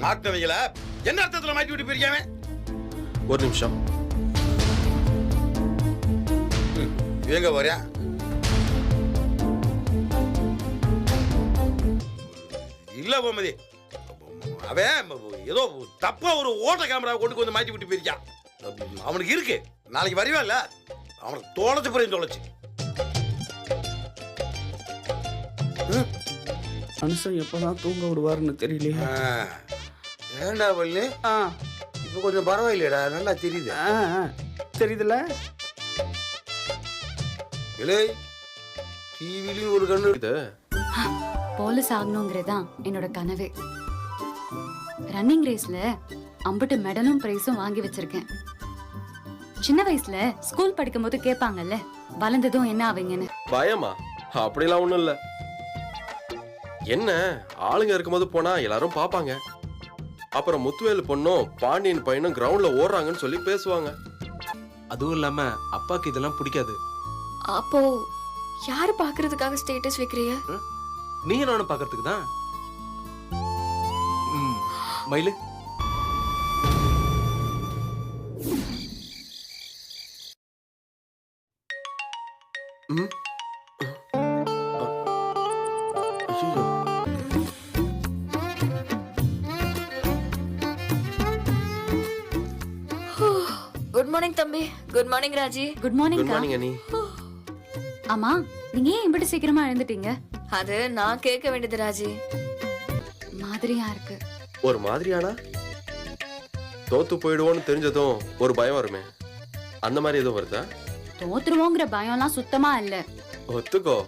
மாத்தவைகள என்ன அர்த்தத்துல மாட்டி விட்டு போயிருக்காங்க? ஒரு நிமிஷம். எங்க போறியா? இல்ல கோமதி, அவன் ஏதோ தப்பா ஒரு ஓட்ட கேமரா கொண்டு வந்து மாட்டி விட்டு போயிருக்கான். அவனுக்கு இருக்கு, நாளைக்கு வருவா இல்ல, அவனுக்கு தோலைச்சு போறேன் தோலைச்சு. மனுஷன் எப்பதான் தூங்க விடுவாருன்னு தெரியலையே. ஏண்டா பள்ளி, இப்ப கொஞ்சம் பரவாயில்லையடா, நல்லா தெரியுது. தெரியுதுல, டிவிலையும் ஒரு கண்ணு இது போலீஸ் ஆகணுங்கிறதான் என்னோட கனவு. ரன்னிங் ரேஸ்ல அம்பட்டு மெடலும் பிரைஸும் வாங்கி வச்சிருக்கேன். சின்ன வயசுல ஸ்கூல் படிக்கும் போது கேட்பாங்கல்ல, வளர்ந்ததும் என்ன ஆவீங்கன்னு. பயமா? அப்படிலாம் ஒண்ணும் இல்ல. என்ன ஆளுங்க இருக்கும்போது போனா எல்லாரும் பாப்பாங்க. அப்புறம் முத்துவேலு பொண்ணும் பாண்டியன் பையனும் கிரவுண்ட்ல ஓடுறாங்கன்னு சொல்லி பேசுவாங்க. அதுவும் இல்லாம அப்பாக்கு இதெல்லாம் பிடிக்காது. அப்போ யாரு பாக்குறதுக்காக ஸ்டேட்டஸ் வைக்கிறீங்க? நீங்க நானும் பாக்குறதுக்கு தான். மயிலு, குட் மார்னிங் தம்பி. Good morning Raji. Good morning. Good morning அனி. ஆமா, நீங்க ஏன் இம்பட்டு சீக்கிரமா எழுந்துட்டீங்க? அது நான் கேட்க வேண்டியது ராஜி. மாதிரியா இருக்கு. ஒரு மாதிரியானா? தோத்து போயிடுவோன்னு தெரிஞ்சதும் ஒரு பயம் வருமே, அந்த மாதிரி எதுவும் வருதா? தோத்துருவோங்கிற பயம்லாம் சுத்தமா இல்ல. ஒத்துக்கோ.